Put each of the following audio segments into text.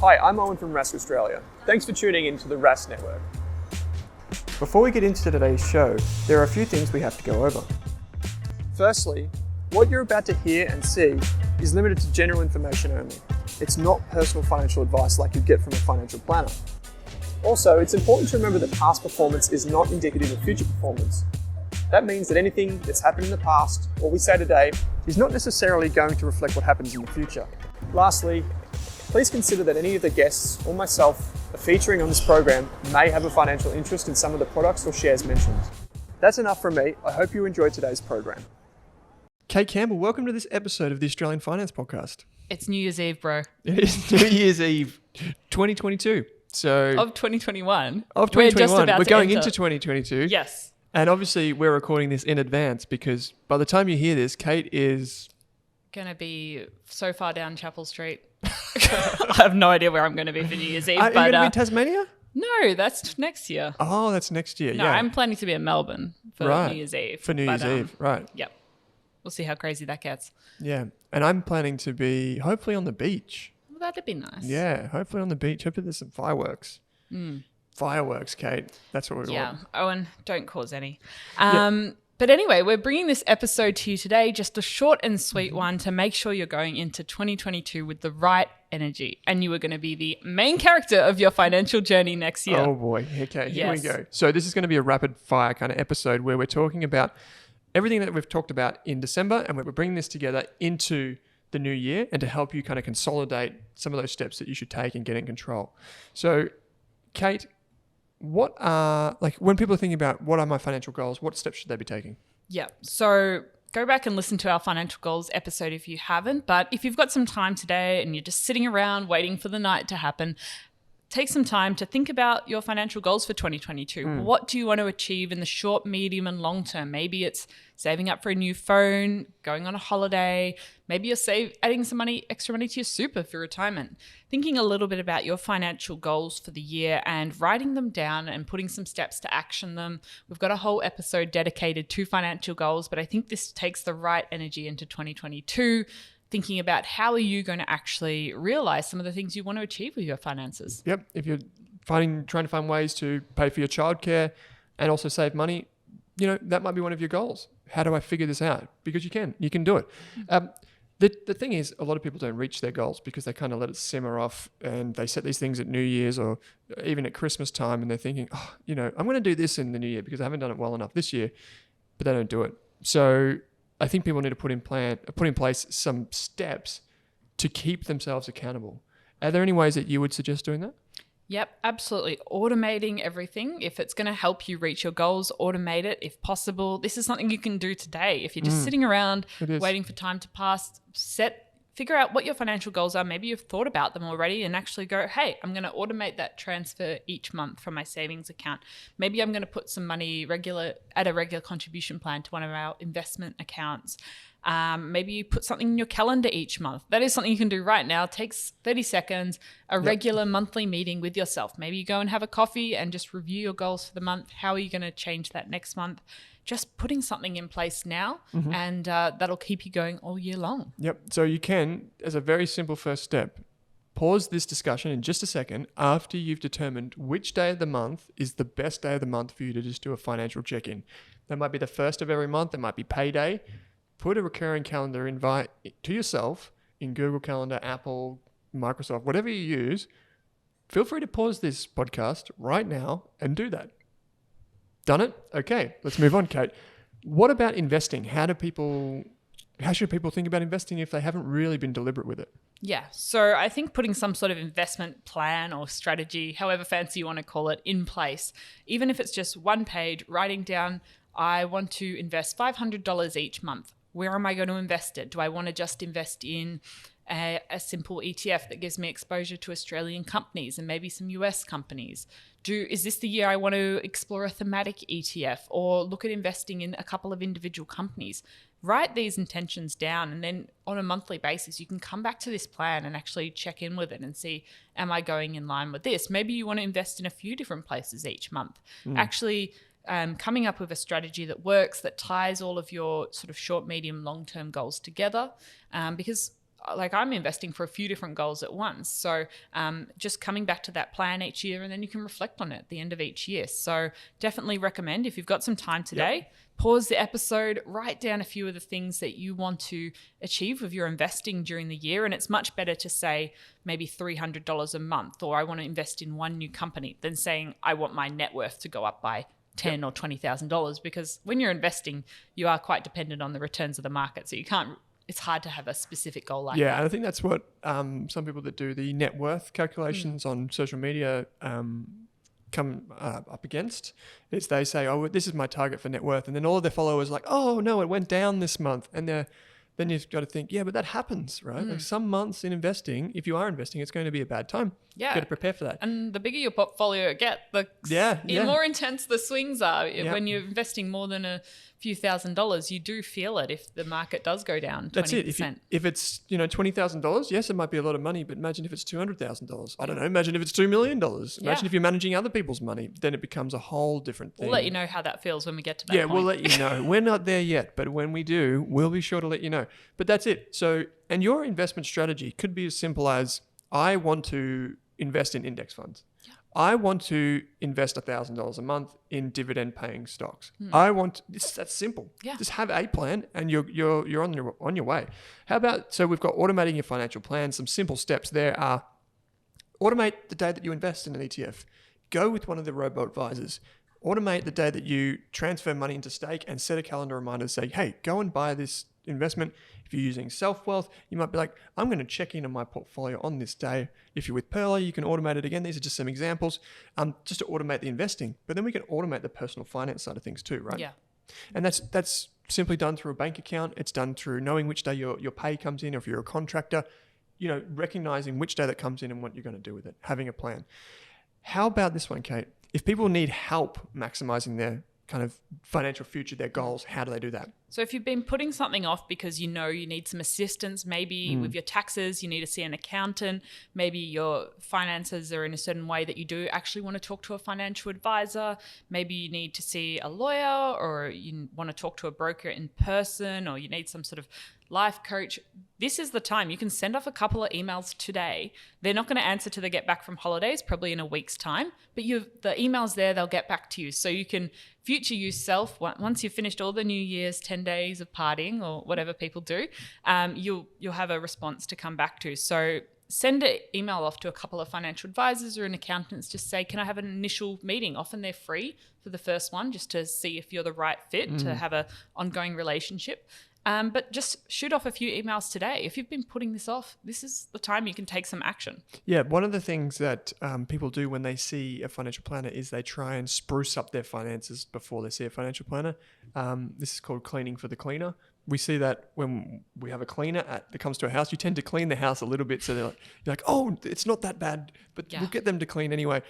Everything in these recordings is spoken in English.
Hi, I'm Owen from Rask Australia. Thanks for tuning in to the Rask Network. Before we get into today's show, there are a few things we have to go over. Firstly, what you're about to hear and see is limited to general information only. It's not personal financial advice like you'd get from a financial planner. Also, it's important to remember that past performance is not indicative of future performance. That means that anything that's happened in the past, or we say today, is not necessarily going to reflect what happens in the future. Lastly, please consider that any of the guests or myself are featuring on this program may have a financial interest in some of the products or shares mentioned. That's enough from me. I hope you enjoyed today's program. Kate Campbell, welcome to this episode of the Australian Finance Podcast. It's New Year's Eve, bro. It is New Year's Eve 2022. So Of 2021. Of 2021. We're just about We're to going enter. into 2022. Yes. And obviously we're recording this in advance because by the time you hear this, Kate is... Going to be so far down Chapel Street. I have no idea where I'm going to be for New Year's Eve. Are you going to be in Tasmania? No, that's next year. Oh, that's next year. No, yeah. I'm planning to be in Melbourne for Right. New Year's Eve. For New Year's Eve, right. Yep. We'll see how crazy that gets. Yeah. And I'm planning to be hopefully on the beach. Well, that'd be nice. Yeah, hopefully on the beach. Hopefully there's some fireworks. Fireworks, Kate. That's what we want. Owen, don't cause any. But anyway, we're bringing this episode to you today, just a short and sweet one to make sure you're going into 2022 with the right energy and you are going to be the main character of your financial journey next year. Oh boy. Okay, here we Yes. go. So this is going to be a rapid fire kind of episode where we're talking about everything that we've talked about in December and we're bringing this together into the new year and to help you kind of consolidate some of those steps that you should take and get in control. So Kate, what are, like when people are thinking about what are my financial goals, what steps should they be taking? Yeah. So go back and listen to our financial goals episode if you haven't. But if you've got some time today and you're just sitting around waiting for the night to happen, take some time to think about your financial goals for 2022. What do you want to achieve in the short, medium, and long term? Maybe it's saving up for a new phone, going on a holiday. Maybe you're adding some extra money to your super for retirement. Thinking a little bit about your financial goals for the year and writing them down and putting some steps to action them. We've got a whole episode dedicated to financial goals, but I think this takes the right energy into 2022. Thinking about how are you going to actually realize some of the things you want to achieve with your finances. Yep. If you're trying to find ways to pay for your childcare and also save money, that might be one of your goals. How do I figure this out? Because you can do it. The thing is, a lot of people don't reach their goals because they kind of let it simmer off and they set these things at New Year's or even at Christmas time and they're thinking, I'm going to do this in the new year because I haven't done it well enough this year, but they don't do it. So I think people need to put in place some steps to keep themselves accountable. Are there any ways that you would suggest doing that? Yep, absolutely. Automating everything. If it's going to help you reach your goals, automate it if possible. This is something you can do today. If you're just sitting around waiting for time to pass, figure out what your financial goals are. Maybe you've thought about them already and actually go, hey, I'm going to automate that transfer each month from my savings account. Maybe I'm going to put some money at a regular contribution plan to one of our investment accounts. Maybe you put something in your calendar each month. That is something you can do right now. It takes 30 seconds, a regular monthly meeting with yourself. Maybe you go and have a coffee and just review your goals for the month. How are you going to change that next month? Just putting something in place now and that'll keep you going all year long. Yep. So you can, as a very simple first step, pause this discussion in just a second after you've determined which day of the month is the best day of the month for you to just do a financial check-in. That might be the first of every month. It might be payday. Put a recurring calendar invite to yourself in Google Calendar, Apple, Microsoft, whatever you use. Feel free to pause this podcast right now and do that. Done it? Okay, let's move on, Kate. What about investing? How should people think about investing if they haven't really been deliberate with it? Yeah, so I think putting some sort of investment plan or strategy, however fancy you want to call it, in place, even if it's just one page, writing down, I want to invest $500 each month. Where am I going to invest it? Do I want to just invest in a simple ETF that gives me exposure to Australian companies and maybe some US companies? Is this the year I want to explore a thematic ETF or look at investing in a couple of individual companies? Write these intentions down and then on a monthly basis, you can come back to this plan and actually check in with it and see, am I going in line with this? Maybe you want to invest in a few different places each month. Actually, coming up with a strategy that works, that ties all of your sort of short, medium, long-term goals together. Because like I'm investing for a few different goals at once. So just coming back to that plan each year, and then you can reflect on it at the end of each year. So definitely recommend, if you've got some time today, pause the episode, write down a few of the things that you want to achieve with your investing during the year. And it's much better to say maybe $300 a month, or I want to invest in one new company, than saying I want my net worth to go up by $10,000 or $20,000, because when you're investing, you are quite dependent on the returns of the market. So you can't, it's hard to have a specific goal like that. Yeah, and I think that's what some people that do the net worth calculations on social media come up against. Is they say, oh, this is my target for net worth. And then all of their followers are like, oh, no, it went down this month. And then you've got to think, yeah, but that happens, right? Like some months in investing, if you are investing, it's going to be a bad time. Yeah. You've got to prepare for that. And the bigger your portfolio get, the more intense the swings are. Yeah. When you're investing more than a few $1,000s, you do feel it if the market does go down 20%. That's it. If it's $20,000, yes, it might be a lot of money, but imagine if it's $200,000. I don't know. Imagine if it's $2 million. Imagine if you're managing other people's money. Then it becomes a whole different thing. We'll let you know how that feels when we get to that point. We'll let you know. We're not there yet, but when we do, we'll be sure to let you know. But that's it. So, and your investment strategy could be as simple as, I want to invest in index funds. I want to invest $1,000 a month in dividend-paying stocks. That's simple. Yeah. Just have a plan, and you're on your way. How about, so we've got automating your financial plan. Some simple steps there are: automate the day that you invest in an ETF. Go with one of the robo advisors. Automate the day that you transfer money into stake, and set a calendar reminder to say, hey, go and buy this investment. If you're using self-wealth, you might be like, I'm going to check in on my portfolio on this day. If you're with Pearler, you can automate it again. These are just some examples, just to automate the investing. But then we can automate the personal finance side of things too, right? Yeah. And that's simply done through a bank account. It's done through knowing which day your pay comes in, or if you're a contractor, recognizing which day that comes in and what you're going to do with it, having a plan. How about this one, Kate? If people need help maximizing their kind of financial future, their goals, how do they do that? So if you've been putting something off because you need some assistance, maybe with your taxes, you need to see an accountant, maybe your finances are in a certain way that you do actually want to talk to a financial advisor, maybe you need to see a lawyer, or you want to talk to a broker in person, or you need some sort of life coach, this is the time. You can send off a couple of emails today. They're not going to answer till they get back from holidays, probably in a week's time, but the email's there, they'll get back to you. So you can future yourself, once you've finished all the New Year's 10 days of partying or whatever people do, you'll have a response to come back to. So send an email off to a couple of financial advisors or an accountant. Just say, can I have an initial meeting? Often they're free for the first one, just to see if you're the right fit to have an ongoing relationship. But just shoot off a few emails today. If you've been putting this off, this is the time you can take some action. Yeah, one of the things that people do when they see a financial planner is they try and spruce up their finances before they see a financial planner. This is called cleaning for the cleaner. We see that when we have a cleaner that comes to a house, you tend to clean the house a little bit. So you're like, oh, it's not that bad, but we'll get them to clean anyway.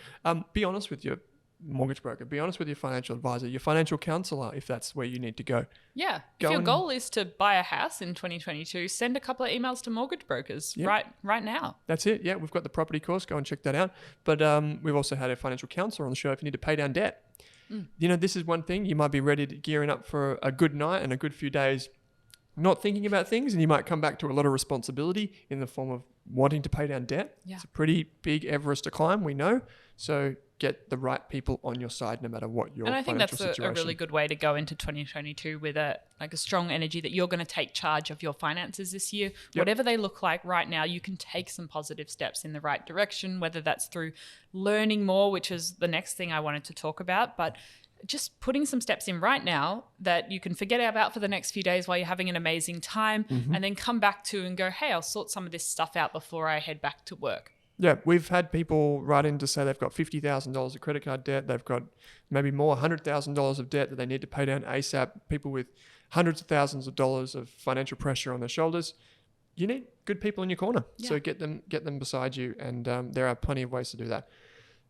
Be honest with your mortgage broker. Be honest with your financial advisor, your financial counselor, if that's where you need to go. Yeah. If your goal is to buy a house in 2022, send a couple of emails to mortgage brokers right now. That's it. Yeah, we've got the property course. Go and check that out. But we've also had a financial counselor on the show if you need to pay down debt. This is one thing. You might be ready to gearing up for a good night and a good few days not thinking about things, and you might come back to a lot of responsibility in the form of wanting to pay down debt. Yeah. It's a pretty big Everest to climb, we know. So get the right people on your side no matter what your financial situation. And I think that's a really good way to go into 2022 with a strong energy that you're going to take charge of your finances this year. Yep. Whatever they look like right now, you can take some positive steps in the right direction, whether that's through learning more, which is the next thing I wanted to talk about, but just putting some steps in right now that you can forget about for the next few days while you're having an amazing time, and then come back to and go, hey, I'll sort some of this stuff out before I head back to work. Yeah, we've had people write in to say they've got $50,000 of credit card debt. They've got maybe more, $100,000 of debt that they need to pay down ASAP. People with hundreds of thousands of dollars of financial pressure on their shoulders. You need good people in your corner. Yeah. So get them beside you, and there are plenty of ways to do that.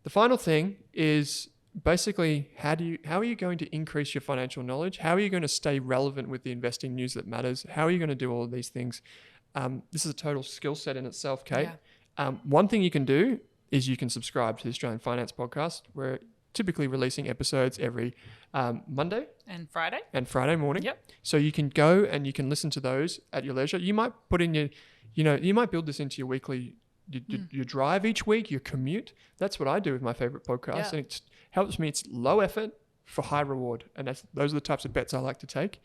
The final thing is basically, how are you going to increase your financial knowledge? How are you going to stay relevant with the investing news that matters? How are you going to do all of these things? This is a total skill set in itself, Kate. Yeah. One thing you can do is you can subscribe to the Australian Finance Podcast, where typically releasing episodes every Monday and Friday morning. Yep. So you can go and you can listen to those at your leisure. You might put in you might build this into your weekly, your drive each week, your commute. That's what I do with my favorite podcast. And it helps me. It's low effort for high reward. And those are the types of bets I like to take.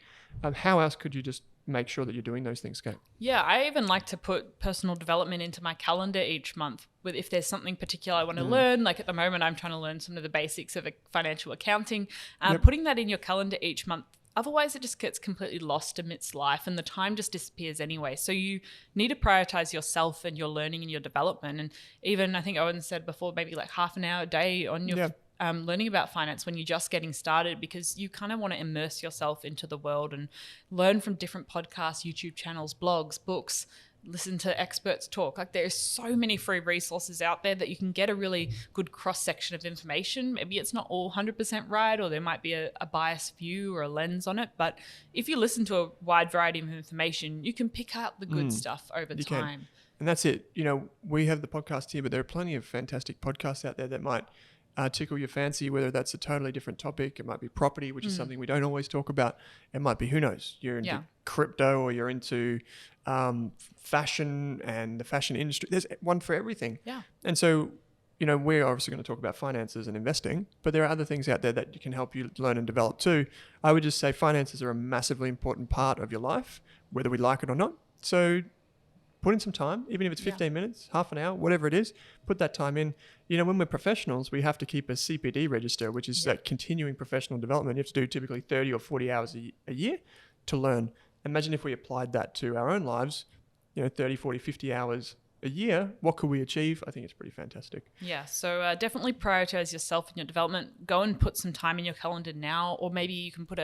How else could you just make sure that you're doing those things, Kate? Yeah, I even like to put personal development into my calendar each month with if there's something particular I want to learn. Like at the moment, I'm trying to learn some of the basics of financial accounting. Putting that in your calendar each month. Otherwise, it just gets completely lost amidst life and the time just disappears anyway. So you need to prioritize yourself and your learning and your development. And even I think Owen said before, maybe like half an hour a day on your learning about finance when you're just getting started, because you kind of want to immerse yourself into the world and learn from different podcasts, YouTube channels, blogs, books, listen to experts talk. Like there's so many free resources out there that you can get a really good cross-section of information. Maybe it's not all 100% right, or there might be a biased view or a lens on it. But if you listen to a wide variety of information, you can pick out the good stuff over time. And that's it. We have the podcast here, but there are plenty of fantastic podcasts out there that might tickle your fancy, whether that's a totally different topic. It might be property, which is something we don't always talk about. It might be, who knows, you're into crypto, or you're into fashion and the fashion industry. There's one for everything. Yeah. And so, we're obviously going to talk about finances and investing, but there are other things out there that can help you learn and develop too. I would just say finances are a massively important part of your life, whether we like it or not. So put in some time, even if it's 15 minutes, half an hour, whatever it is, put that time in. When we're professionals, we have to keep a CPD register, which is that continuing professional development. You have to do typically 30 or 40 hours a year to learn. Imagine if we applied that to our own lives, 30, 40, 50 hours a year, what could we achieve? I think it's pretty fantastic. Yeah, so definitely prioritize yourself and your development. Go and put some time in your calendar now, or maybe you can put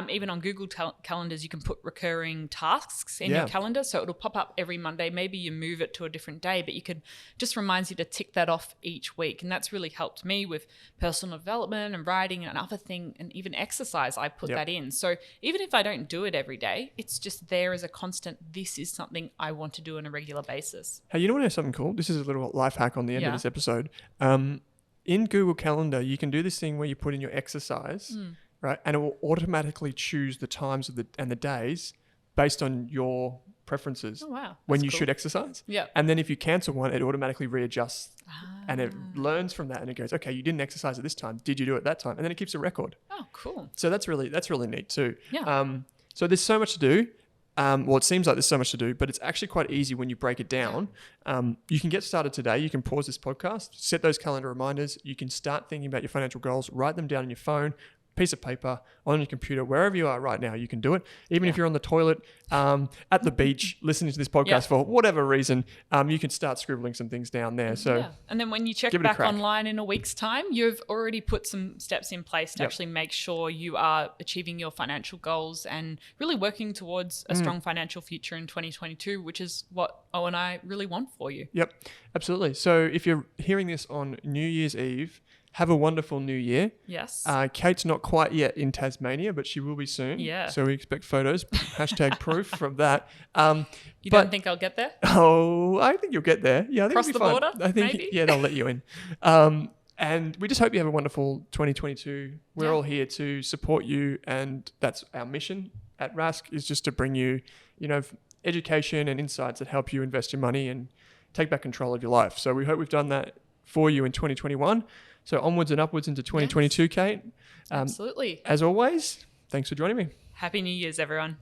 even on Google calendars, you can put recurring tasks in your calendar. So it'll pop up every Monday. Maybe you move it to a different day, but you could just reminds you to tick that off each week. And that's really helped me with personal development and writing and other thing, and even exercise. I put that in. So even if I don't do it every day, it's just there as a constant. This is something I want to do on a regular basis. Hey, you know what is something cool? This is a little life hack on the end of this episode. In Google Calendar, you can do this thing where you put in your exercise, right? And it will automatically choose the times of and the days based on your preferences. Oh, wow. When you should exercise. Yeah. And then if you cancel one, it automatically readjusts and it learns from that, and it goes, okay, you didn't exercise at this time. Did you do it that time? And then it keeps a record. Oh, cool. So that's really neat too. Yeah. So there's so much to do. It seems like there's so much to do, but it's actually quite easy when you break it down. You can get started today. You can pause this podcast, set those calendar reminders. You can start thinking about your financial goals, write them down on your phone, piece of paper, on your computer, wherever you are right now, you can do it. Even if you're on the toilet, at the beach, listening to this podcast for whatever reason, you can start scribbling some things down there. So, and then when you check back online in a week's time, you've already put some steps in place to actually make sure you are achieving your financial goals and really working towards a strong financial future in 2022, which is what Owen and I really want for you. Yep, absolutely. So if you're hearing this on New Year's Eve, have a wonderful new year. Yes. Kate's not quite yet in Tasmania, but she will be soon. Yeah. So we expect photos, hashtag proof from that. You don't think I'll get there? Oh, I think you'll get there. Yeah, I think Cross it'll be the fine. border, I think, maybe? Yeah, they'll let you in. And we just hope you have a wonderful 2022. We're all here to support you, and that's our mission at Rask, is just to bring you, education and insights that help you invest your money and take back control of your life. So we hope we've done that for you in 2021. So onwards and upwards into 2022, Kate. Absolutely. As always, thanks for joining me. Happy New Year's, everyone.